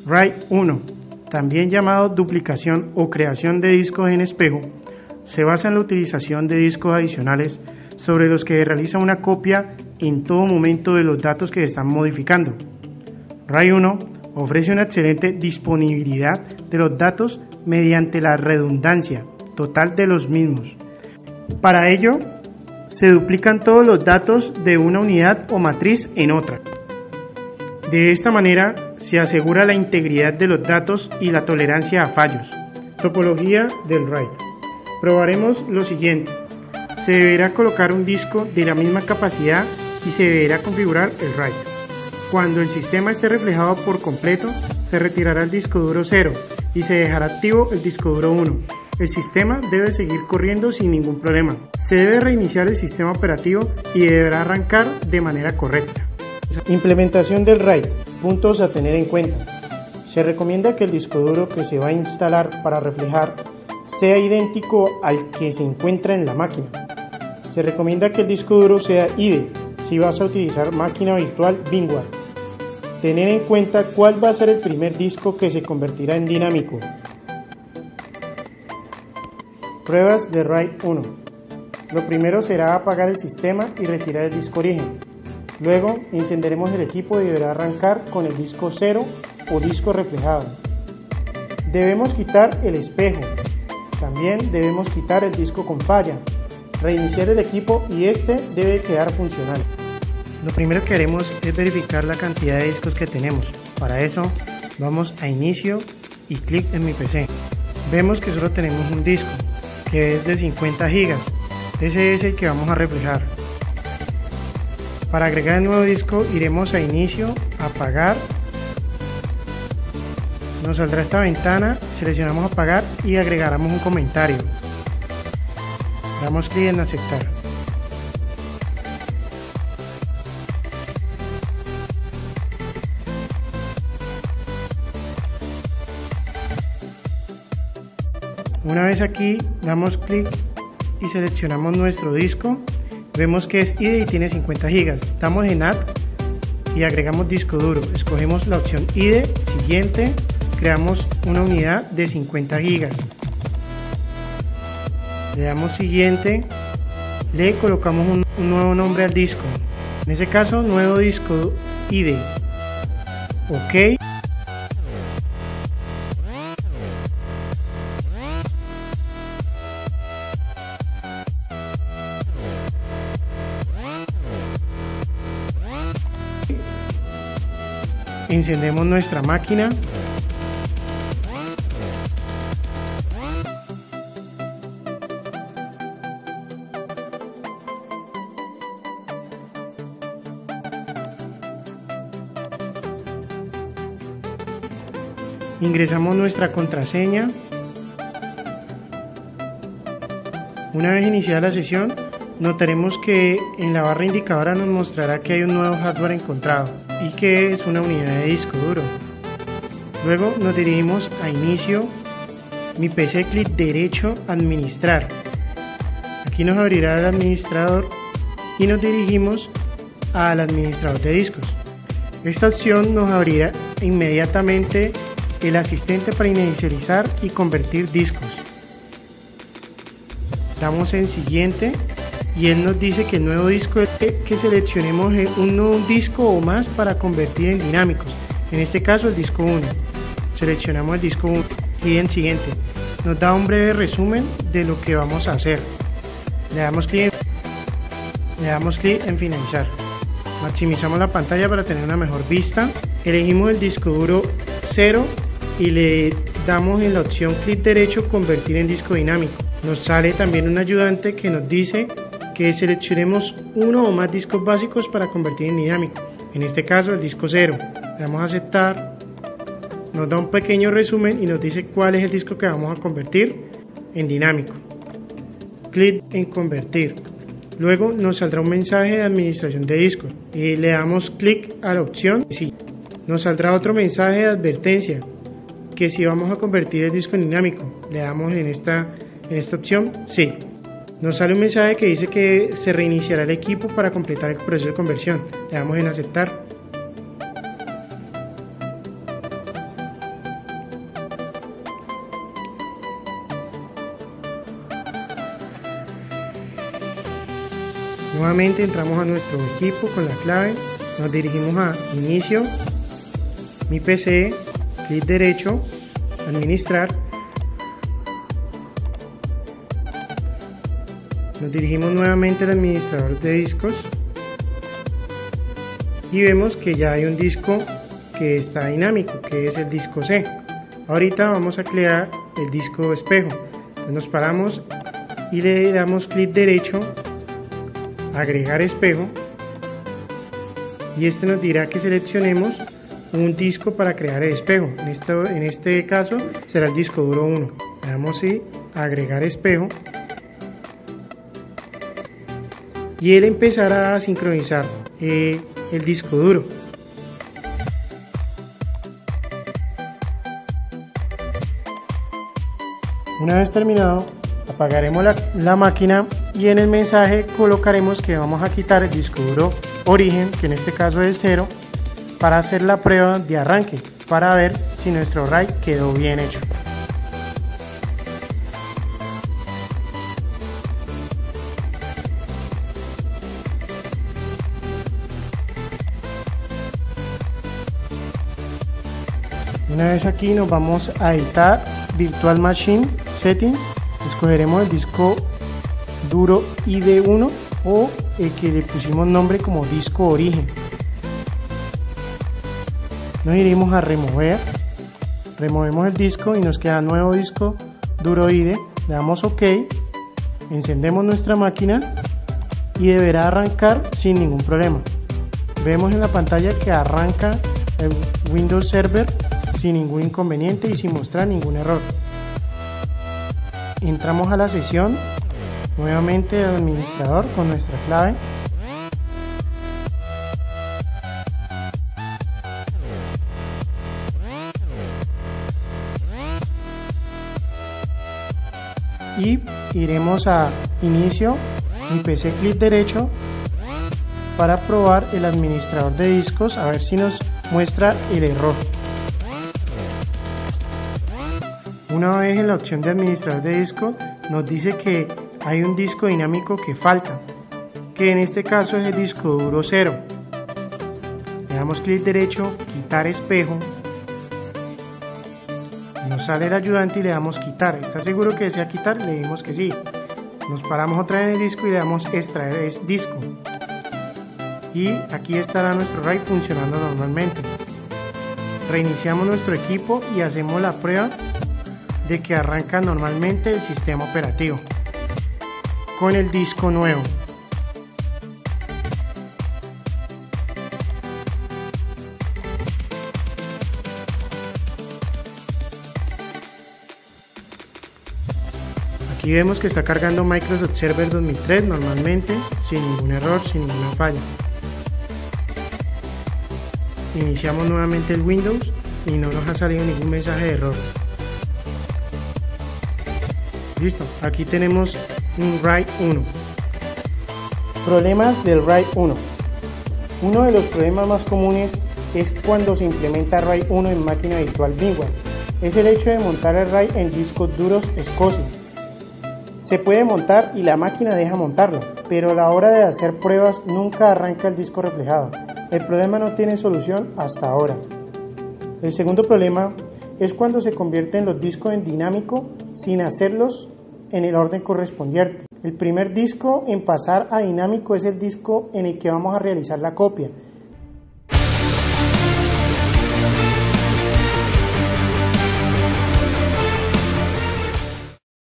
RAID 1, también llamado duplicación o creación de discos en espejo, se basa en la utilización de discos adicionales sobre los que se realiza una copia en todo momento de los datos que se están modificando. RAID 1 ofrece una excelente disponibilidad de los datos mediante la redundancia total de los mismos. Para ello, se duplican todos los datos de una unidad o matriz en otra. De esta manera, se asegura la integridad de los datos y la tolerancia a fallos. Topología del RAID. Probaremos lo siguiente. Se deberá colocar un disco de la misma capacidad y se deberá configurar el RAID. Cuando el sistema esté reflejado por completo, se retirará el disco duro 0 y se dejará activo el disco duro 1. El sistema debe seguir corriendo sin ningún problema. Se debe reiniciar el sistema operativo y deberá arrancar de manera correcta. Implementación del RAID. Puntos a tener en cuenta. Se recomienda que el disco duro que se va a instalar para reflejar sea idéntico al que se encuentra en la máquina. Se recomienda que el disco duro sea IDE si vas a utilizar máquina virtual VMware. Tener en cuenta cuál va a ser el primer disco que se convertirá en dinámico. Pruebas de RAID 1. Lo primero será apagar el sistema y retirar el disco origen. Luego encenderemos el equipo y deberá arrancar con el disco 0 o disco reflejado. Debemos quitar el espejo. También debemos quitar el disco con falla. Reiniciar el equipo y este debe quedar funcional. Lo primero que haremos es verificar la cantidad de discos que tenemos. Para eso vamos a inicio y clic en mi PC. Vemos que solo tenemos un disco, que es de 50 GB. Ese es el que vamos a reflejar. Para agregar el nuevo disco iremos a inicio, apagar. Nos saldrá esta ventana, seleccionamos apagar y agregaremos un comentario. Damos clic en aceptar. Una vez aquí damos clic y seleccionamos nuestro disco. Vemos que es IDE y tiene 50 GB. Damos en Add y agregamos disco duro. Escogemos la opción IDE, siguiente, creamos una unidad de 50 GB. Le damos siguiente, le colocamos un nuevo nombre al disco. En ese caso, nuevo disco IDE. OK. Encendemos nuestra máquina. Ingresamos nuestra contraseña. Una vez iniciada la sesión, notaremos que en la barra indicadora nos mostrará que hay un nuevo hardware encontrado y que es una unidad de disco duro. Luego nos dirigimos a inicio, mi PC, clic derecho, administrar. Aquí nos abrirá el administrador y nos dirigimos al administrador de discos. Esta opción nos abrirá inmediatamente el asistente para inicializar y convertir discos. Damos en siguiente y él nos dice que el nuevo disco que seleccionemos es un nuevo disco o más para convertir en dinámicos. En este caso el disco 1. Seleccionamos el disco 1 y en siguiente. Nos da un breve resumen de lo que vamos a hacer. Le damos clic en finalizar. Maximizamos la pantalla para tener una mejor vista. Elegimos el disco duro 0 y le damos en la opción clic derecho convertir en disco dinámico. Nos sale también un ayudante que nos dice que seleccionemos uno o más discos básicos para convertir en dinámico. En este caso el disco 0. Le damos a aceptar. Nos da un pequeño resumen y nos dice cuál es el disco que vamos a convertir en dinámico. Clic en convertir. Luego nos saldrá un mensaje de administración de discos y le damos clic a la opción sí. Nos saldrá otro mensaje de advertencia que si vamos a convertir el disco en dinámico. Le damos en esta opción sí. Nos sale un mensaje que dice que se reiniciará el equipo para completar el proceso de conversión. Le damos en aceptar. Nuevamente entramos a nuestro equipo con la clave, nos dirigimos a Inicio, Mi PC, clic derecho, Administrar. Nos dirigimos nuevamente al administrador de discos y vemos que ya hay un disco que está dinámico, que es el disco C. Ahorita vamos a crear el disco espejo. Entonces nos paramos y le damos clic derecho, agregar espejo, y este nos dirá que seleccionemos un disco para crear el espejo. En este caso será el disco duro 1. Le damos sí, agregar espejo, y él empezará a sincronizar el disco duro. Una vez terminado, apagaremos la máquina y en el mensaje colocaremos que vamos a quitar el disco duro origen, que en este caso es 0, para hacer la prueba de arranque, para ver si nuestro RAID quedó bien hecho. Una vez aquí nos vamos a editar Virtual Machine Settings, escogeremos el disco duro ID1 o el que le pusimos nombre como disco origen. Nos iremos a removemos el disco y nos queda nuevo disco duro ID, le damos OK, encendemos nuestra máquina y deberá arrancar sin ningún problema. Vemos en la pantalla que arranca el Windows Server sin ningún inconveniente y sin mostrar ningún error. Entramos a la sesión nuevamente al administrador con nuestra clave. Y iremos a Inicio, Mi PC, clic derecho para probar el administrador de discos, a ver si nos muestra el error. Una vez en la opción de administrador de disco nos dice que hay un disco dinámico que falta, que en este caso es el disco duro 0. Le damos clic derecho, quitar espejo, nos sale el ayudante y le damos quitar. ¿Está seguro que desea quitar? Le dimos que sí. Nos paramos otra vez en el disco y le damos extraer disco, y aquí estará nuestro RAID funcionando normalmente. Reiniciamos nuestro equipo y hacemos la prueba de que arranca normalmente el sistema operativo con el disco nuevo. Aquí vemos que está cargando Microsoft Server 2003 normalmente, sin ningún error, sin ninguna falla. Iniciamos nuevamente el Windows y no nos ha salido ningún mensaje de error. Listo, aquí tenemos un RAID 1. Problemas del RAID 1. Uno de los problemas más comunes es cuando se implementa RAID 1 en máquina virtual VMware. Es el hecho de montar el RAID en discos duros SCSI. Se puede montar y la máquina deja montarlo, pero a la hora de hacer pruebas nunca arranca el disco reflejado. El problema no tiene solución hasta ahora. El segundo problema es cuando se convierten los discos en dinámico sin hacerlos en el orden correspondiente. El primer disco en pasar a dinámico es el disco en el que vamos a realizar la copia.